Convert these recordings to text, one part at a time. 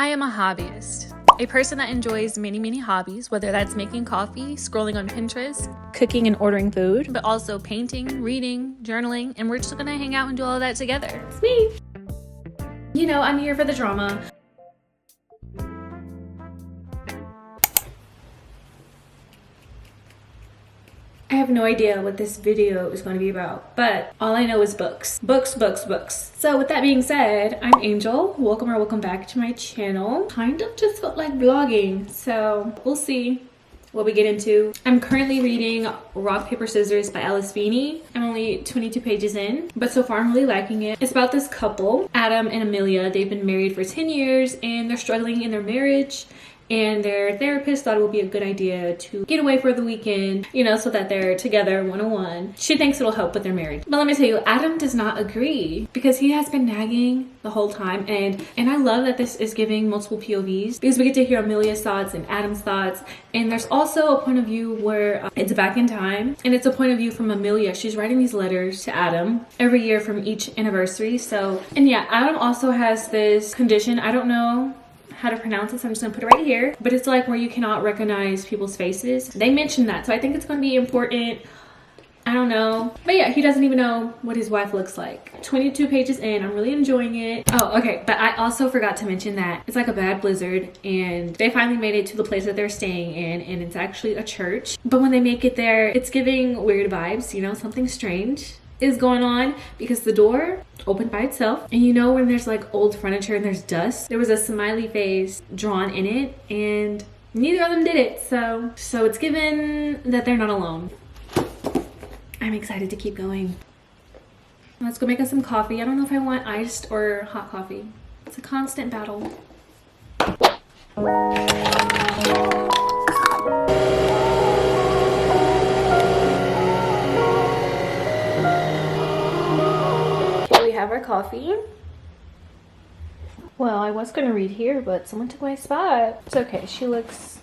I am a hobbyist, a person that enjoys many hobbies, whether that's making coffee, scrolling on Pinterest, cooking and ordering food, but also painting, reading, journaling, and we're just gonna hang out and do all of that together. It's me. You know, I'm here for the drama. I have no idea what this video is going to be about, but all I know is books. Books. So with that being said, I'm Angel. Welcome back to my channel. Kind of just felt like vlogging, so we'll see what we get into. I'm currently reading Rock, Paper, Scissors by Alice Feeney. I'm only 22 pages in, but so far I'm really liking it. It's about this couple, Adam and Amelia. They've been married for 10 years and they're struggling in their marriage. And their therapist thought it would be a good idea to get away for the weekend, you know, so that they're together one-on-one. She thinks it'll help with their marriage. But let me tell you, Adam does not agree because he has been nagging the whole time. And I love that this is giving multiple POVs because we get to hear Amelia's thoughts and Adam's thoughts. And there's also a point of view where it's back in time. And it's a point of view from Amelia. She's writing these letters to Adam every year from each anniversary. So, and yeah, Adam also has this condition. I don't know how to pronounce it, so I'm just gonna put it right here, but it's like where you cannot recognize people's faces. They mentioned that, so I think it's gonna be important. I don't know, but yeah, he doesn't even know what his wife looks like. 22 pages in, I'm really enjoying it. Oh, okay, but I also forgot to mention that it's like a bad blizzard and they finally made it to the place that they're staying in, and it's actually a church. But when they make it there, it's giving weird vibes, you know, something strange is going on because the door opened by itself, and you know when there's like old furniture and there's dust, there was a smiley face drawn in it and neither of them did it, so it's given that they're not alone. I'm excited to keep going. Let's go make us some coffee. I don't know if I want iced or hot coffee. It's a constant battle. Have our coffee. Well, I was gonna read here, but someone took my spot. It's okay, she looks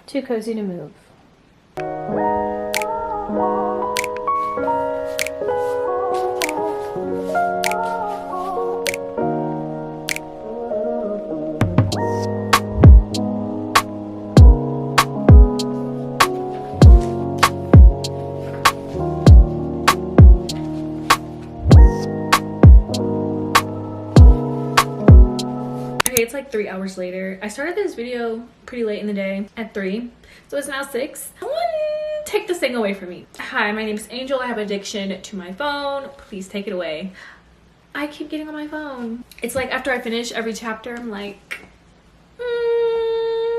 too cozy to move. It's like 3 hours later. I started this video pretty late in the day at 3, so it's now 6. Someone take this thing away from me. Hi, my name is Angel. I have addiction to my phone. Please take it away. I keep getting on my phone. It's like after I finish every chapter, I'm like,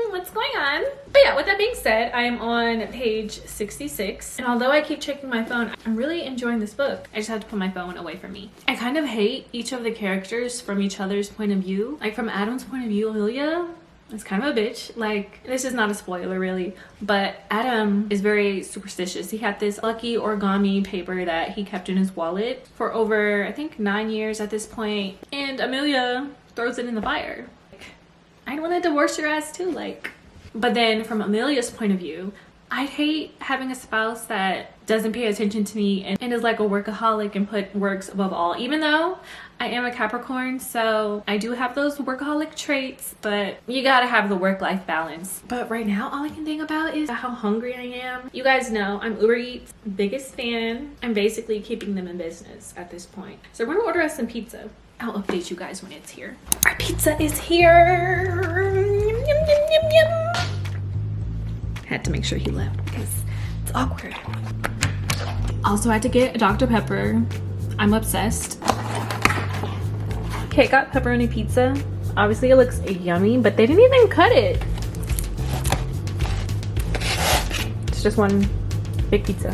what's going on? But yeah, with that being said, I am on page 66, and although I keep checking my phone, I'm really enjoying this book. I just have to put my phone away from me. I kind of hate each of the characters from each other's point of view. Like from Adam's point of view, Amelia is kind of a bitch. Like, this is not a spoiler really, but Adam is very superstitious. He had this lucky origami paper that he kept in his wallet for over, I think, 9 years at this point, and Amelia throws it in the fire. I'd want to divorce your ass too, like. But then from Amelia's point of view, I'd hate having a spouse that doesn't pay attention to me and is like a workaholic and put works above all. Even though I am a Capricorn, so I do have those workaholic traits, but you gotta have the work-life balance. But right now, all I can think about is how hungry I am. You guys know I'm Uber Eats biggest fan. I'm basically keeping them in business at this point. So we're gonna order us some pizza. I'll update you guys when it's here. Our pizza is here. Yum, yum, yum, yum, yum. Had to make sure he left because it's awkward. Also had to get a Dr. Pepper. I'm obsessed. Okay, got pepperoni pizza. Obviously it looks yummy, but they didn't even cut it. It's just one big pizza.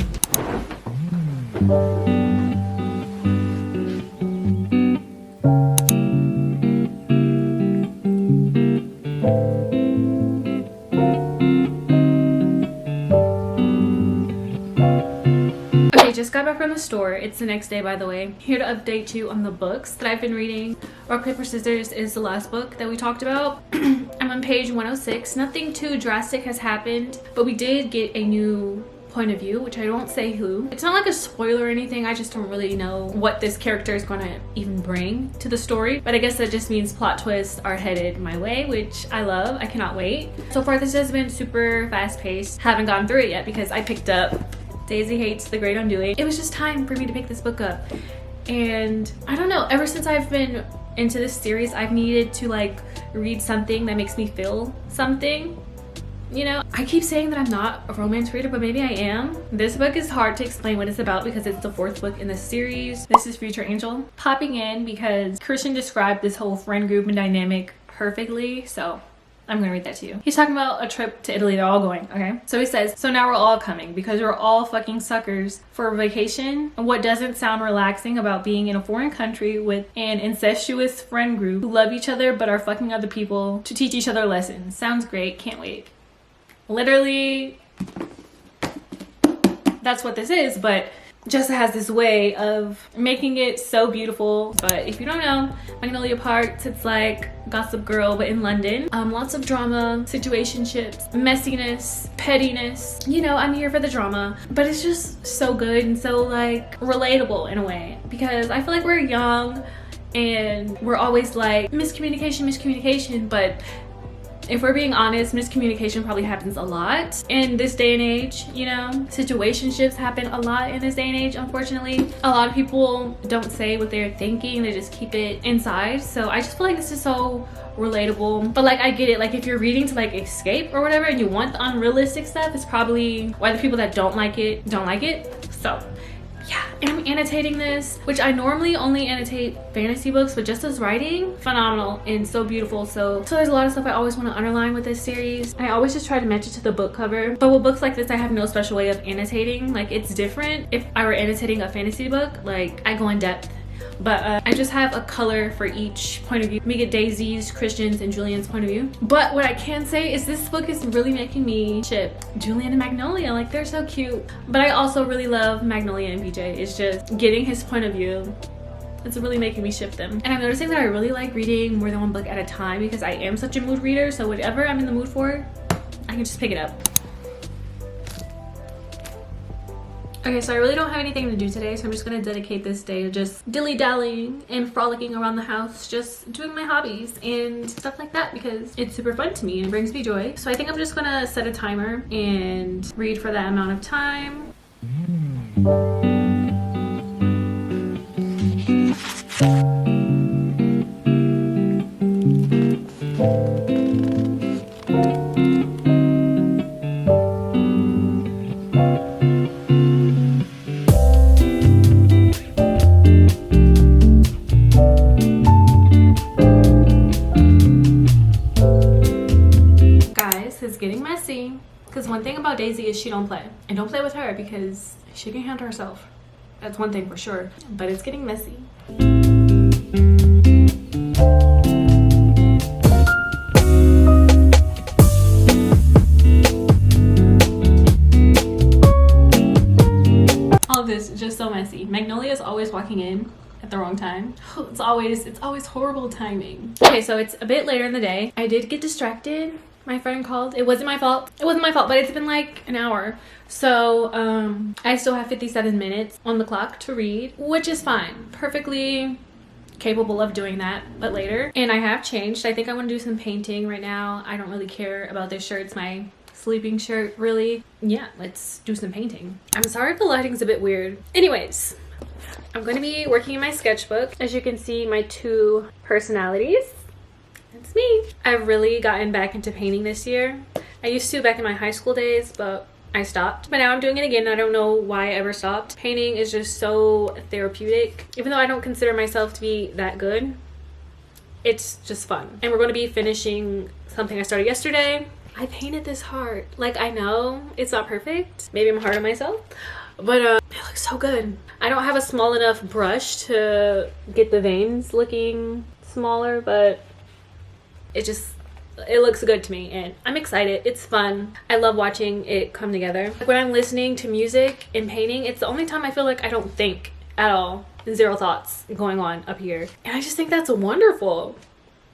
Just got back from the store. It's the next day, by the way. Here to update you on the books that I've been reading. Rock, Paper, Scissors is the last book that we talked about. I'm on page 106. Nothing too drastic has happened, but we did get a new point of view, which I don't say who. It's not like a spoiler or anything. I just don't really know what this character is going to even bring to the story. But I guess that just means plot twists are headed my way, which I love. I cannot wait. So far, this has been super fast paced. Haven't gone through it yet because I picked up Daisy Hates the Great Undoing. It was just time for me to pick this book up. And I don't know, ever since I've been into this series, I've needed to like read something that makes me feel something. You know, I keep saying that I'm not a romance reader, but maybe I am. This book is hard to explain what it's about because it's the 4th book in the series. This is Future Angel popping in because Christian described this whole friend group and dynamic perfectly. So I'm gonna read that to you. He's talking about a trip to Italy. They're all going, okay? So he says, so now we're all coming because we're all fucking suckers for a vacation. And what doesn't sound relaxing about being in a foreign country with an incestuous friend group who love each other but are fucking other people to teach each other lessons? Sounds great, can't wait. Literally, that's what this is, but Jessa has this way of making it so beautiful. But if you don't know, Magnolia Parks, it's like Gossip Girl but in London. Lots of drama, situationships, messiness, pettiness. You know, I'm here for the drama, but it's just so good and so like relatable in a way because I feel like we're young and we're always like miscommunication, but if we're being honest, miscommunication probably happens a lot in this day and age. You know, situationships happen a lot in this day and age, unfortunately. A lot of people don't say what they're thinking, they just keep it inside. So I just feel like this is so relatable. But like, I get it, like if you're reading to like escape or whatever and you want the unrealistic stuff, it's probably why the people that don't like it don't like it. So yeah, and I'm annotating this, which I normally only annotate fantasy books, but Jessa's writing, phenomenal and so beautiful. So there's a lot of stuff I always want to underline with this series. I always just try to match it to the book cover. But with books like this, I have no special way of annotating. Like, it's different. If I were annotating a fantasy book, like I go in depth. But I just have a color for each point of view. We get Daisy's, Christian's, and Julian's point of view. But what I can say is this book is really making me ship Julian and Magnolia. Like, they're so cute. But I also really love Magnolia and BJ. It's just getting his point of view. It's really making me ship them. And I'm noticing that I really like reading more than one book at a time because I am such a mood reader. So whatever I'm in the mood for, I can just pick it up. Okay, so I really don't have anything to do today, so I'm just gonna dedicate this day to just dilly-dallying and frolicking around the house, just doing my hobbies and stuff like that because it's super fun to me and it brings me joy. So I think I'm just gonna set a timer and read for that amount of time. It's getting messy because one thing about Daisy is she don't play, and don't play with her because she can handle herself. That's one thing for sure, but it's getting messy. All of this is just so messy. Magnolia is always walking in at the wrong time. It's always horrible timing. Okay, so it's a bit later in the day. I did get distracted. My friend called. It wasn't my fault, but it's been like an hour. So I still have 57 minutes on the clock to read, which is fine. Perfectly capable of doing that, but later. And I have changed. I think I want to do some painting right now. I don't really care about this shirt. It's my sleeping shirt, really. Yeah, let's do some painting. I'm sorry if the lighting's a bit weird. Anyways, I'm going to be working in my sketchbook. As you can see, my two personalities. It's me. I've really gotten back into painting this year. I used to back in my high school days, but I stopped. But now I'm doing it again. I don't know why I ever stopped. Painting is just so therapeutic. Even though I don't consider myself to be that good, it's just fun. And we're going to be finishing something I started yesterday. I painted this heart. Like, I know it's not perfect. Maybe I'm hard on myself, but it looks so good. I don't have a small enough brush to get the veins looking smaller, but it looks good to me and I'm excited. It's fun. I love watching it come together. Like, when I'm listening to music and painting, it's the only time I feel like I don't think at all. Zero thoughts going on up here. And I just think that's wonderful.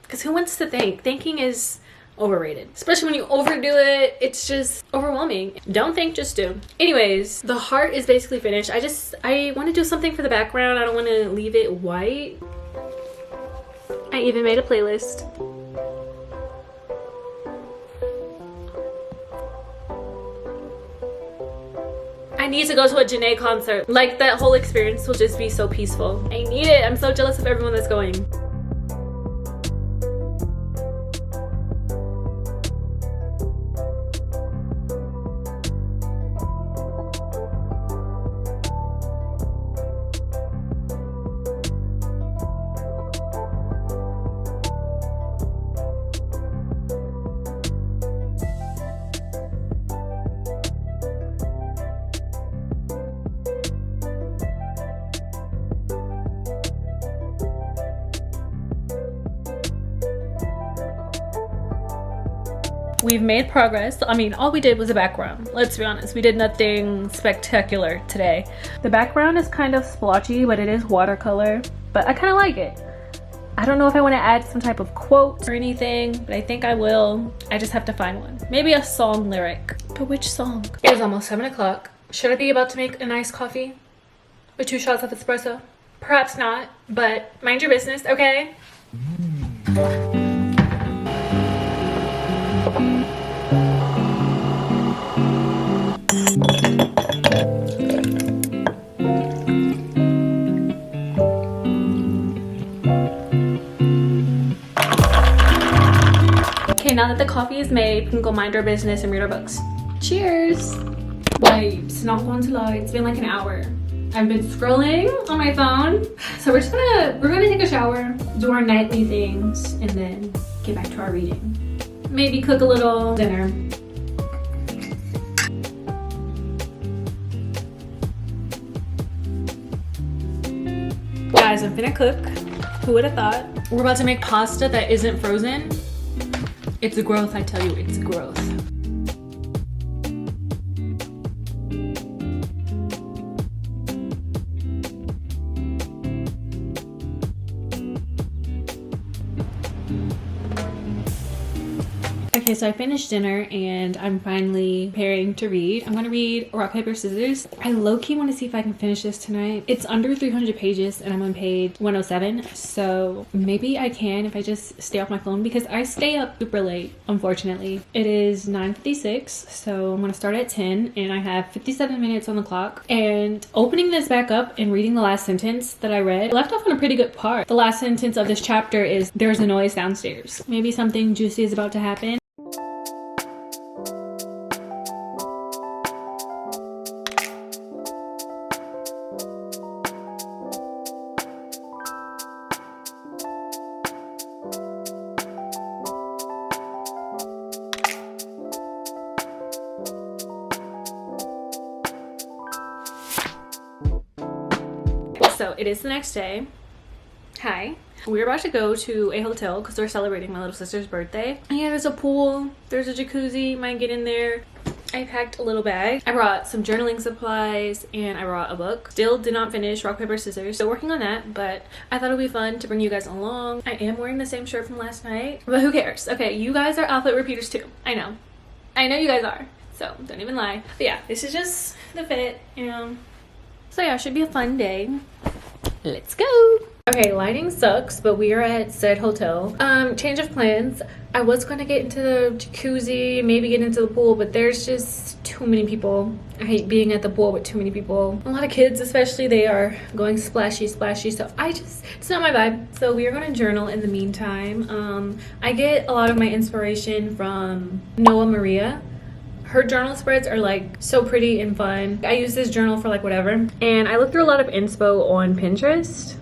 Because who wants to think? Thinking is overrated. Especially when you overdo it, it's just overwhelming. Don't think, just do. Anyways, the heart is basically finished. I want to do something for the background. I don't want to leave it white. I even made a playlist. I need to go to a Janae concert. Like, that whole experience will just be so peaceful. I need it. I'm so jealous of everyone that's going. We've made progress. I mean, all we did was a background. Let's be honest. We did nothing spectacular today. The background is kind of splotchy, but it is watercolor. But I kind of like it. I don't know if I want to add some type of quote or anything, but I think I will. I just have to find one. Maybe a song lyric. But which song? It is almost 7 o'clock. Should I be about to make a nice coffee? With 2 shots of espresso? Perhaps not, but mind your business, okay? Okay, now that the coffee is made, we can go mind our business and read our books. Cheers! Wipes, not going to lie, it's been like an hour. I've been scrolling on my phone. So we're gonna take a shower, do our nightly things, and then get back to our reading. Maybe cook a little dinner. Guys, I'm finna cook. Who would have thought? We're about to make pasta that isn't frozen. It's a growth, I tell you, it's a growth. Okay, so I finished dinner and I'm finally preparing to read. I'm gonna read Rock, Paper, Scissors. I low-key want to see if I can finish this tonight. It's under 300 pages and I'm on page 107. So maybe I can if I just stay off my phone because I stay up super late, unfortunately. It is 9:56, so I'm gonna start at 10 and I have 57 minutes on the clock. And opening this back up and reading the last sentence that I read, I left off on a pretty good part. The last sentence of this chapter is, "There's a noise downstairs." Maybe something juicy is about to happen. So it is the next day. Hi. We're about to go to a hotel because we're celebrating my little sister's birthday. And yeah, there's a pool, there's a jacuzzi, might get in there. I packed a little bag. I brought some journaling supplies and I brought a book. Still did not finish Rock, Paper, Scissors. Still working on that, but I thought it would be fun to bring you guys along. I am wearing the same shirt from last night, but who cares? Okay, you guys are outfit repeaters too. I know you guys are, so don't even lie. But yeah, this is just the fit, you know. So yeah, it should be a fun day. Let's go. Okay, lighting sucks, but we are at said hotel. Change of plans. I was gonna get into the jacuzzi, maybe get into the pool, but there's just too many people. I hate being at the pool with too many people. A lot of kids especially, they are going splashy, so it's not my vibe. So we are gonna journal in the meantime. I get a lot of my inspiration from Noah Maria. Her journal spreads are like so pretty and fun. I use this journal for like whatever. And I looked through a lot of inspo on Pinterest.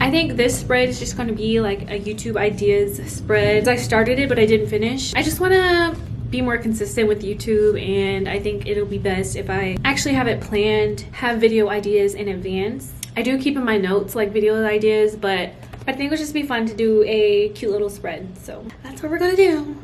I think this spread is just going to be like a YouTube ideas spread. I started it, but I didn't finish. I just want to be more consistent with YouTube, and I think it'll be best if I actually have it planned, have video ideas in advance. I do keep in my notes like video ideas, but I think it would just be fun to do a cute little spread. So that's what we're gonna do.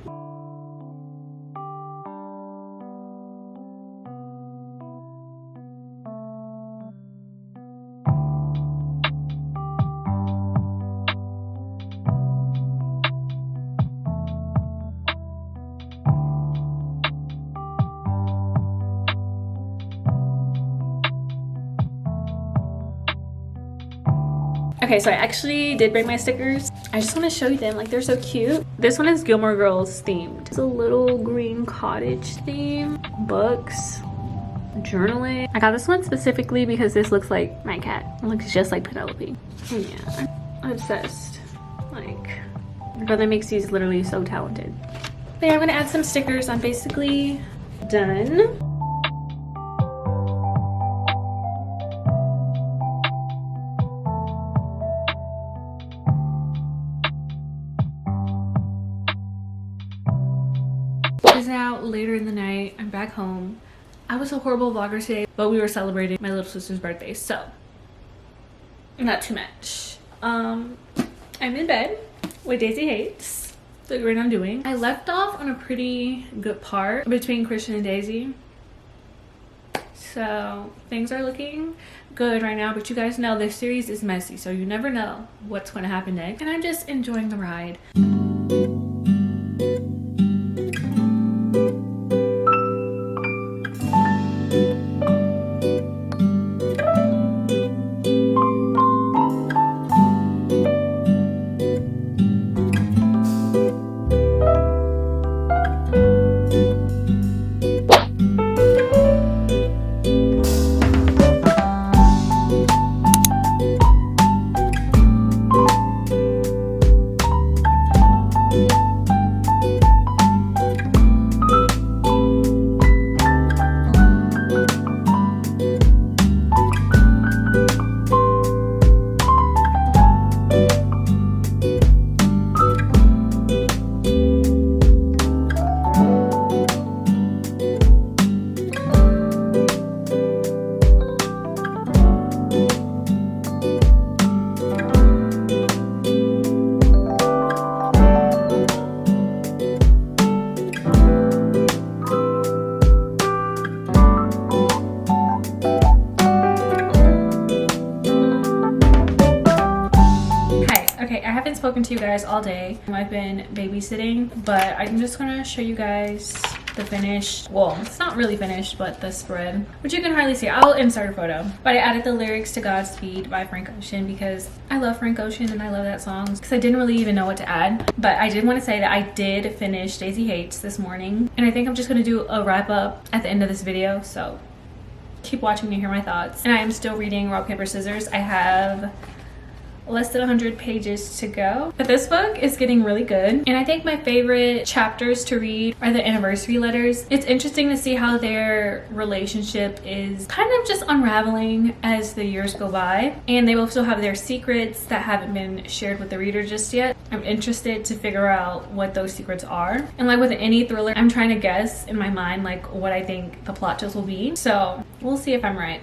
Okay, so I actually did bring my stickers. I just want to show you them. Like, they're so cute. This one is Gilmore Girls themed. It's a little green cottage theme. Books. Journaling. I got this one specifically because this looks like my cat. It looks just like Penelope. And yeah, I'm obsessed. Like, my brother makes these literally so talented. But yeah, I'm gonna add some stickers. I'm basically done. It's now later in the night. I'm back home. I was a horrible vlogger today, but we were celebrating my little sister's birthday, so not too much. I'm in bed with Daisy Hates, the Great Undoing. I left off on a pretty good part between Christian and Daisy, so things are looking good right now. But you guys know this series is messy, so you never know what's going to happen next, and I'm just enjoying the ride. Spoken to you guys all day. I've been babysitting, but I'm just gonna show you guys the finished, well, it's not really finished, but the spread, which you can hardly see. I'll insert a photo. But I added the lyrics to Godspeed by Frank Ocean because I love Frank Ocean and I love that song, because I didn't really even know what to add. But I did want to say that I did finish Daisy Hates this morning, and I think I'm just gonna do a wrap up at the end of this video, so keep watching to hear my thoughts. And I am still reading Rock, Paper, Scissors. I have less than 100 pages to go, but this book is getting really good. And I think my favorite chapters to read are the anniversary letters. It's interesting to see how their relationship is kind of just unraveling as the years go by, and they both still have their secrets that haven't been shared with the reader just yet. I'm interested to figure out what those secrets are, and like with any thriller, I'm trying to guess in my mind like what I think the plot twist will be, so we'll see if I'm right.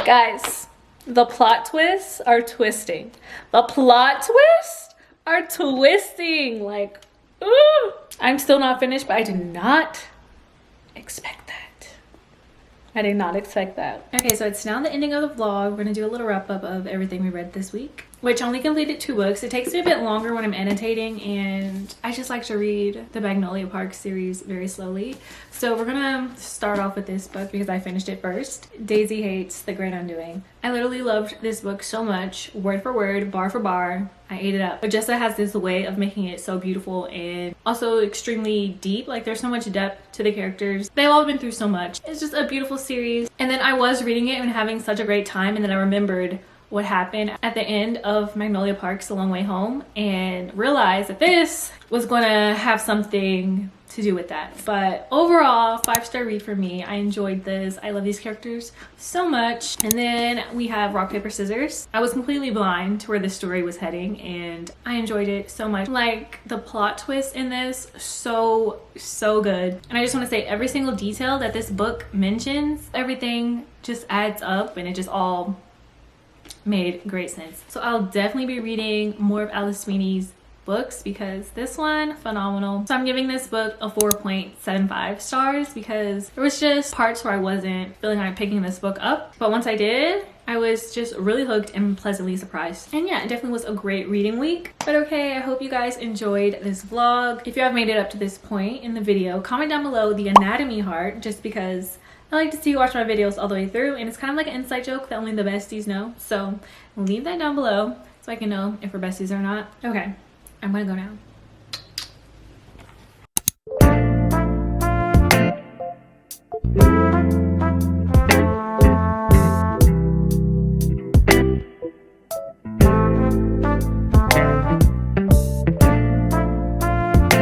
Guys, the plot twists are twisting. The plot twists are twisting. Like, ooh. I'm still not finished, but I did not expect that. I did not expect that. Okay, so it's now the ending of the vlog. We're gonna do a little wrap up of everything we read this week, which only completed 2 books. It takes me a bit longer when I'm annotating, and I just like to read the Magnolia Park series very slowly. So we're gonna start off with this book because I finished it first. Daisy Hates, The Great Undoing. I literally loved this book so much, word for word, bar for bar. I ate it up. But Jessa has this way of making it so beautiful and also extremely deep. Like, there's so much depth to the characters. They've all been through so much. It's just a beautiful series. And then I was reading it and having such a great time, and then I remembered what happened at the end of Magnolia Park's The Long Way Home and realized that this was gonna have something to do with that. But overall, 5-star read for me. I enjoyed this. I love these characters so much. And then we have Rock, Paper, Scissors. I was completely blind to where the story was heading, and I enjoyed it so much. Like, the plot twist in this, so good. And I just want to say every single detail that this book mentions, everything just adds up, and it just all made great sense. So I'll definitely be reading more of Alice Sweeney's books because this one, phenomenal. So I'm giving this book a 4.75 stars because there was just parts where I wasn't feeling like picking this book up. But once I did, I was just really hooked and pleasantly surprised. And yeah, it definitely was a great reading week. But okay, I hope you guys enjoyed this vlog. If you have made it up to this point in the video, comment down below the anatomy heart, just because I like to see you watch my videos all the way through, and it's kind of like an inside joke that only the besties know. So leave that down below so I can know if we're besties or not. Okay, I'm gonna go now.